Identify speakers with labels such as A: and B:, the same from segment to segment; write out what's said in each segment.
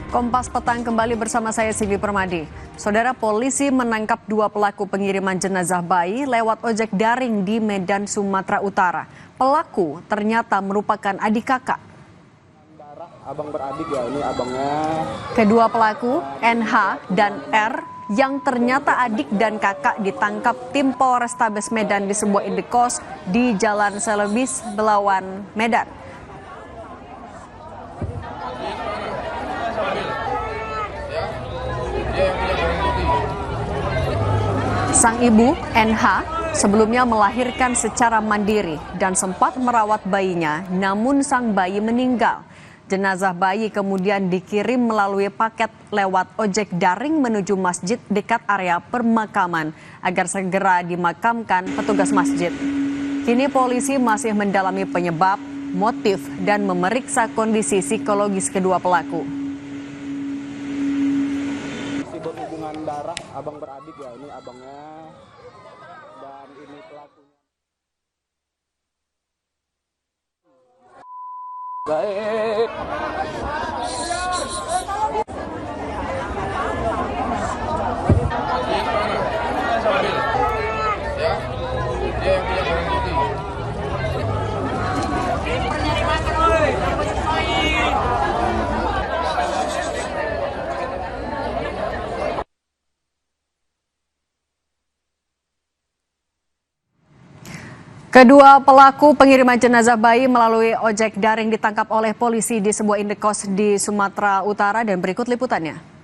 A: Kompas Petang kembali bersama saya Cindy Permadi. Saudara, polisi menangkap 2 pelaku pengiriman jenazah bayi lewat ojek daring di Medan, Sumatera Utara. Pelaku ternyata merupakan adik kakak.
B: Abang beradik ya, ini abangnya.
A: Kedua pelaku, NH dan R, yang ternyata adik dan kakak ditangkap tim Polrestabes Medan di sebuah indekos di Jalan Selebis, Belawan, Medan. Sang ibu, NH, sebelumnya melahirkan secara mandiri dan sempat merawat bayinya, namun sang bayi meninggal. Jenazah bayi kemudian dikirim melalui paket lewat ojek daring menuju masjid dekat area permakaman agar segera dimakamkan petugas masjid. Kini polisi masih mendalami penyebab, motif, dan memeriksa kondisi psikologis kedua pelaku.
B: Berhubungan darah, abang beradik ya, ini abangnya dan ini pelakunya. Baik.
A: Kedua pelaku pengiriman jenazah bayi melalui ojek daring ditangkap oleh polisi di sebuah indekos di Sumatera Utara dan berikut liputannya.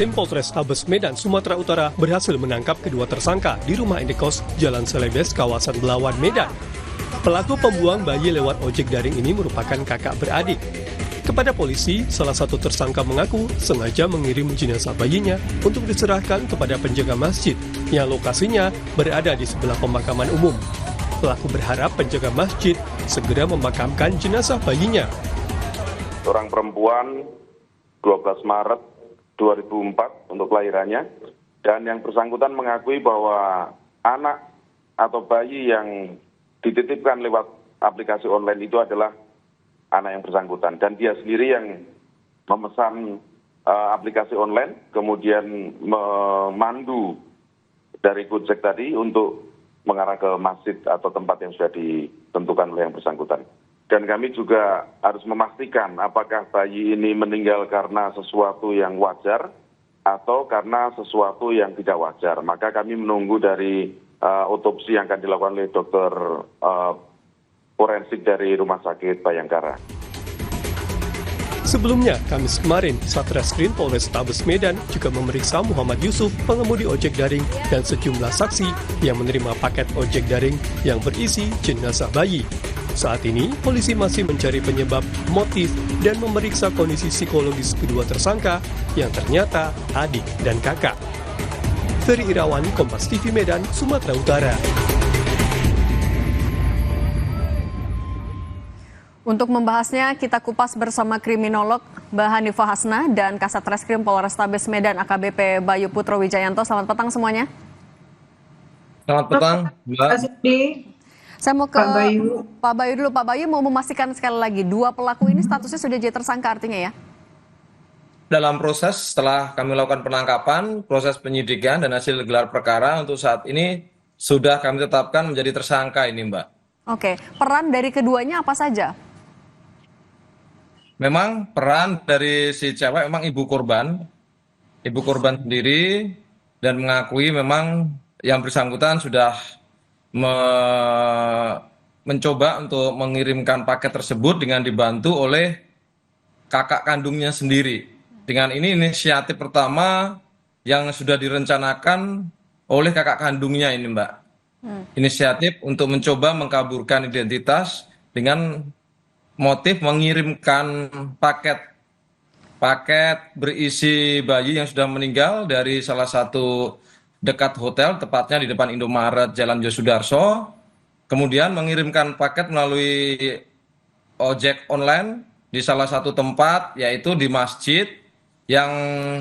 C: Tim Polrestabes Medan, Sumatera Utara berhasil menangkap kedua tersangka di rumah indekos Jalan Selebes, kawasan Belawan, Medan. Pelaku pembuang bayi lewat ojek daring ini merupakan kakak beradik. Kepada polisi, salah satu tersangka mengaku sengaja mengirim jenazah bayinya untuk diserahkan kepada penjaga masjid yang lokasinya berada di sebelah pemakaman umum. Pelaku berharap penjaga masjid segera memakamkan jenazah bayinya.
D: Seorang perempuan 12 Maret 2004 untuk kelahirannya, dan yang bersangkutan mengakui bahwa anak atau bayi yang dititipkan lewat aplikasi online itu adalah anak yang bersangkutan, dan dia sendiri yang memesan aplikasi online, kemudian memandu dari Gojek tadi untuk mengarah ke masjid atau tempat yang sudah ditentukan oleh yang bersangkutan. Dan kami juga harus memastikan apakah bayi ini meninggal karena sesuatu yang wajar atau karena sesuatu yang tidak wajar. Maka kami menunggu dari otopsi yang akan dilakukan oleh dokter forensik dari Rumah Sakit Bayangkara.
C: Sebelumnya, Kamis kemarin, Satreskrim Polrestabes Medan juga memeriksa Muhammad Yusuf, pengemudi ojek daring, dan sejumlah saksi yang menerima paket ojek daring yang berisi jenazah bayi. Saat ini, polisi masih mencari penyebab, motif, dan memeriksa kondisi psikologis kedua tersangka yang ternyata adik dan kakak. Ferry Irawan, Kompas TV Medan, Sumatera Utara.
A: Untuk membahasnya, kita kupas bersama kriminolog Mbak Hanifah Hasna dan Kasat Reskrim Polrestabes Medan AKBP Bayu Putro Wijayanto. Selamat petang semuanya.
E: Selamat petang, Mbak.
A: Saya mau ke Pak Bayu dulu. Pak Bayu mau memastikan sekali lagi, 2 pelaku ini statusnya sudah jadi tersangka artinya ya?
E: Dalam proses setelah kami lakukan penangkapan, proses penyidikan dan hasil gelar perkara untuk saat ini sudah kami tetapkan menjadi tersangka ini, Mbak.
A: Oke, peran dari keduanya apa saja?
E: Memang peran dari si cewek memang ibu korban sendiri, dan mengakui memang yang bersangkutan sudah mencoba untuk mengirimkan paket tersebut dengan dibantu oleh kakak kandungnya sendiri. Dengan ini inisiatif pertama yang sudah direncanakan oleh kakak kandungnya ini, Mbak. Inisiatif untuk mencoba mengkaburkan identitas dengan motif mengirimkan paket berisi bayi yang sudah meninggal dari salah satu dekat hotel, tepatnya di depan Indomaret Jalan Yosudarso, kemudian mengirimkan paket melalui ojek online di salah satu tempat, yaitu di masjid yang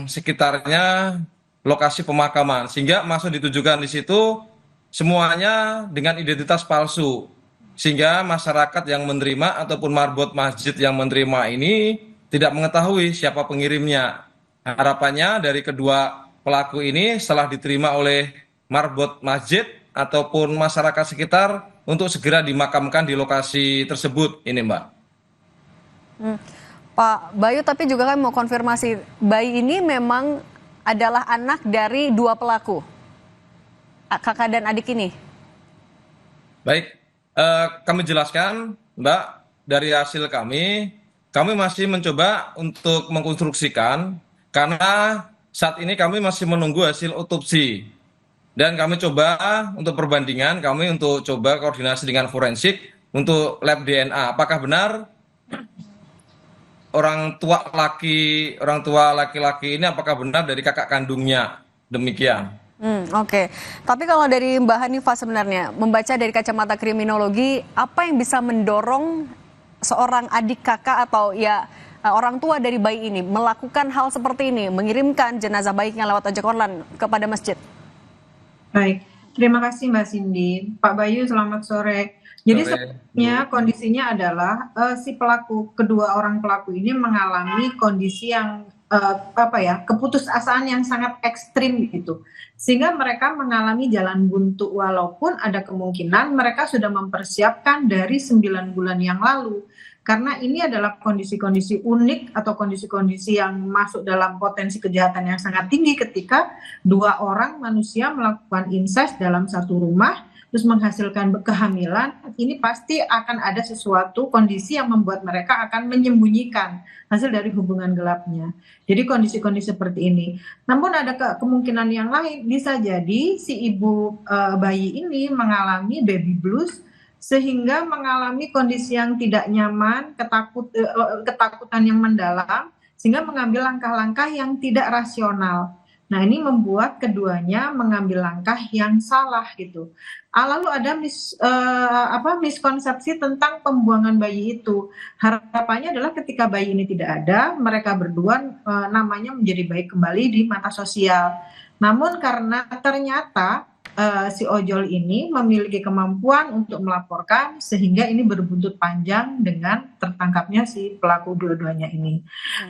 E: sekitarnya lokasi pemakaman, sehingga masuk ditujukan di situ semuanya dengan identitas palsu, sehingga masyarakat yang menerima ataupun marbot masjid yang menerima ini tidak mengetahui siapa pengirimnya. Harapannya dari kedua pelaku ini setelah diterima oleh marbot masjid ataupun masyarakat sekitar untuk segera dimakamkan di lokasi tersebut ini, Mbak.
A: Pak Bayu, tapi juga kami mau konfirmasi, bayi ini memang adalah anak dari dua pelaku, kakak dan adik ini?
E: Baik, kami jelaskan, Mbak, dari hasil kami masih mencoba untuk mengkonstruksikan karena saat ini kami masih menunggu hasil otopsi. Dan kami coba untuk perbandingan, kami untuk coba koordinasi dengan forensik untuk lab DNA. Apakah benar orang tua laki-laki ini apakah benar dari kakak kandungnya? Demikian.
A: Oke. Tapi kalau dari Mbak Hanifah sebenarnya, membaca dari kacamata kriminologi, apa yang bisa mendorong seorang adik kakak atau ya orang tua dari bayi ini melakukan hal seperti ini, mengirimkan jenazah bayinya lewat ojek online kepada masjid?
F: Baik, terima kasih Mbak Cindy. Pak Bayu, selamat sore. Jadi sebenarnya kondisinya adalah kedua orang pelaku ini mengalami kondisi yang keputusasaan yang sangat ekstrim gitu, sehingga mereka mengalami jalan buntu walaupun ada kemungkinan mereka sudah mempersiapkan dari 9 bulan yang lalu. Karena ini adalah kondisi-kondisi unik atau kondisi-kondisi yang masuk dalam potensi kejahatan yang sangat tinggi ketika dua orang manusia melakukan incest dalam satu rumah, terus menghasilkan kehamilan. Ini pasti akan ada sesuatu kondisi yang membuat mereka akan menyembunyikan hasil dari hubungan gelapnya. Jadi kondisi-kondisi seperti ini. Namun ada kemungkinan yang lain, bisa jadi si ibu bayi ini mengalami baby blues, sehingga mengalami kondisi yang tidak nyaman, ketakutan yang mendalam, sehingga mengambil langkah-langkah yang tidak rasional. Nah, ini membuat keduanya mengambil langkah yang salah gitu. Lalu ada miskonsepsi tentang pembuangan bayi itu. Harapannya adalah ketika bayi ini tidak ada, mereka berdua namanya menjadi baik kembali di mata sosial. Namun karena ternyata si ojol ini memiliki kemampuan untuk melaporkan, sehingga ini berbuntut panjang dengan tertangkapnya si pelaku dua-duanya ini.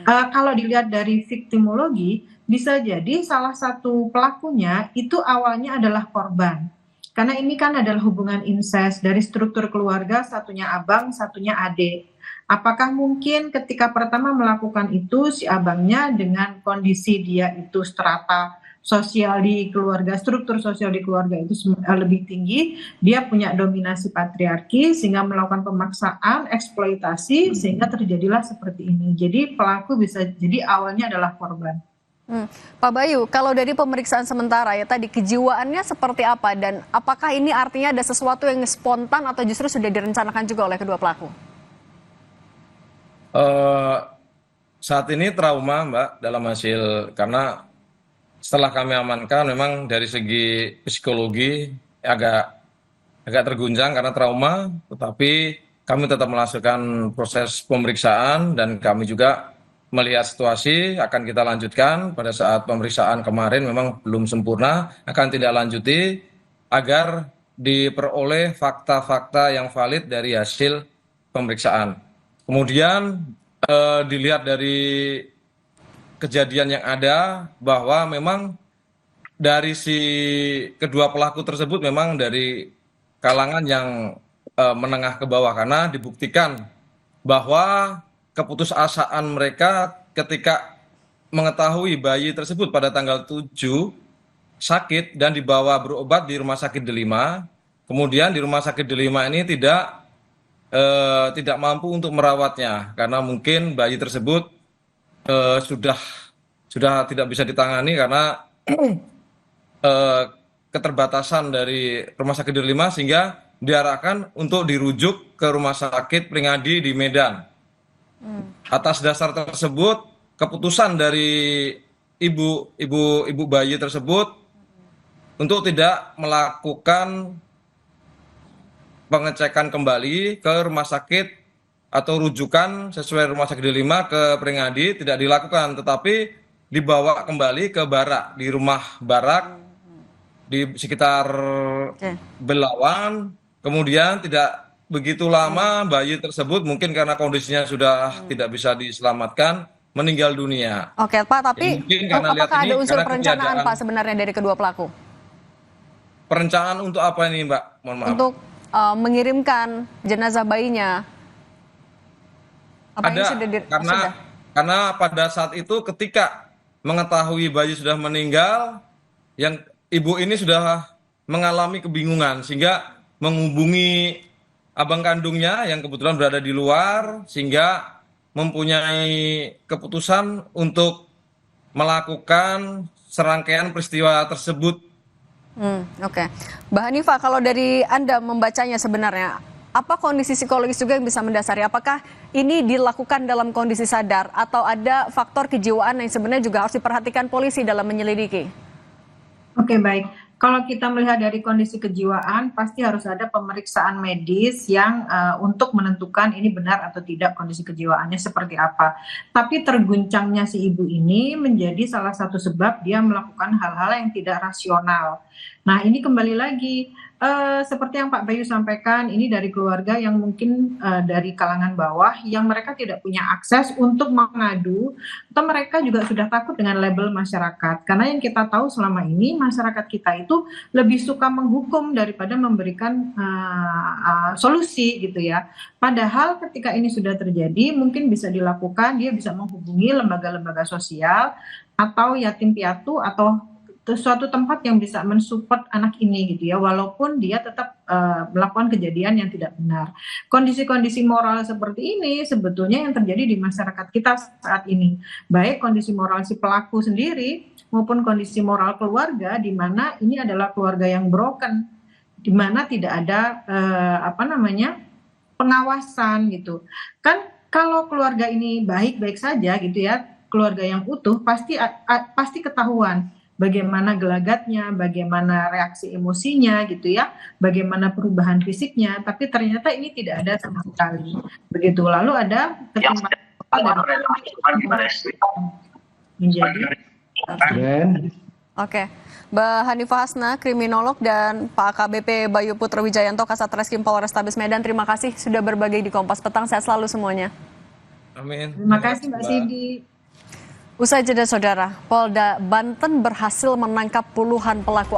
F: Kalau dilihat dari viktimologi, bisa jadi salah satu pelakunya itu awalnya adalah korban. Karena ini kan adalah hubungan incest dari struktur keluarga, satunya abang, satunya adik. Apakah mungkin ketika pertama melakukan itu si abangnya dengan kondisi dia itu strata sosial di keluarga, struktur sosial di keluarga itu lebih tinggi, dia punya dominasi patriarki sehingga melakukan pemaksaan, eksploitasi, sehingga terjadilah seperti ini. Jadi pelaku bisa jadi awalnya adalah korban.
A: Pak Bayu, kalau dari pemeriksaan sementara ya tadi, kejiwaannya seperti apa dan apakah ini artinya ada sesuatu yang spontan atau justru sudah direncanakan juga oleh kedua pelaku?
E: Saat ini trauma, Mbak, dalam hasil, karena setelah kami amankan memang dari segi psikologi agak terguncang karena trauma, tetapi kami tetap melakukan proses pemeriksaan dan kami juga melihat situasi akan kita lanjutkan. Pada saat pemeriksaan kemarin memang belum sempurna, akan tidak lanjuti agar diperoleh fakta-fakta yang valid dari hasil pemeriksaan. Kemudian dilihat dari kejadian yang ada bahwa memang dari si kedua pelaku tersebut memang dari kalangan yang menengah ke bawah, karena dibuktikan bahwa keputusasaan mereka ketika mengetahui bayi tersebut pada tanggal 7 sakit dan dibawa berobat di Rumah Sakit Delima, kemudian di Rumah Sakit Delima ini tidak mampu untuk merawatnya karena mungkin bayi tersebut sudah tidak bisa ditangani karena keterbatasan dari Rumah Sakit Delima, sehingga diarahkan untuk dirujuk ke Rumah Sakit Pringadi di Medan. Atas dasar tersebut, keputusan dari ibu bayi tersebut untuk tidak melakukan pengecekan kembali ke Rumah Sakit atau rujukan sesuai Rumah Sakit 5 ke Pringadi tidak dilakukan, tetapi dibawa kembali ke barak, di rumah barak di sekitar
A: Oke.
E: Belawan. Kemudian tidak begitu lama bayi tersebut mungkin karena kondisinya sudah tidak bisa diselamatkan meninggal dunia.
A: Oke, Pak, tapi
E: Jadi mungkin karena lihat
A: apakah
E: ini,
A: ada unsur
E: karena
A: perencanaan,
E: ketiadaan-
A: Pak, sebenarnya dari kedua pelaku
E: Perencanaan untuk apa ini, Mbak? Mohon maaf.
A: untuk mengirimkan jenazah bayinya? Apa ini
E: Ada,
A: sudah
E: karena pada saat itu ketika mengetahui bayi sudah meninggal, yang ibu ini sudah mengalami kebingungan sehingga menghubungi abang kandungnya yang kebetulan berada di luar, sehingga mempunyai keputusan untuk melakukan serangkaian peristiwa tersebut.
A: Oke, Mbak Hanifah, kalau dari Anda membacanya sebenarnya, apa kondisi psikologis juga yang bisa mendasari? Apakah ini dilakukan dalam kondisi sadar atau ada faktor kejiwaan yang sebenarnya juga harus diperhatikan polisi dalam menyelidiki?
F: Oke, baik. Kalau kita melihat dari kondisi kejiwaan, pasti harus ada pemeriksaan medis yang untuk menentukan ini benar atau tidak kondisi kejiwaannya seperti apa. Tapi terguncangnya si ibu ini menjadi salah satu sebab dia melakukan hal-hal yang tidak rasional. Nah, ini kembali lagi seperti yang Pak Bayu sampaikan, ini dari keluarga yang mungkin dari kalangan bawah yang mereka tidak punya akses untuk mengadu, atau mereka juga sudah takut dengan label masyarakat. Karena yang kita tahu selama ini masyarakat kita itu lebih suka menghukum daripada memberikan solusi gitu ya. Padahal ketika ini sudah terjadi, mungkin bisa dilakukan, dia bisa menghubungi lembaga-lembaga sosial atau yatim piatu atau suatu tempat yang bisa mensupport anak ini gitu ya, walaupun dia tetap melakukan kejadian yang tidak benar. Kondisi-kondisi moral seperti ini sebetulnya yang terjadi di masyarakat kita saat ini, baik kondisi moral si pelaku sendiri maupun kondisi moral keluarga, di mana ini adalah keluarga yang broken, di mana tidak ada pengawasan gitu. Kan kalau keluarga ini baik-baik saja gitu ya, keluarga yang utuh pasti ketahuan bagaimana gelagatnya, bagaimana reaksi emosinya gitu ya, bagaimana perubahan fisiknya, tapi ternyata ini tidak ada sama sekali. Begitu. Lalu ada ketimpangan menjadi
A: Oke, Mbak Hanifah Hasna, kriminolog, dan Pak AKBP Bayu Putra Wijayanto, Kasat Reskrim Polrestabes Medan, terima kasih sudah berbagi di Kompas Petang. Sehat selalu semuanya.
E: Amin.
F: Terima kasih Mbak Cindy.
A: Usai jeda, saudara, Polda Banten berhasil menangkap puluhan pelaku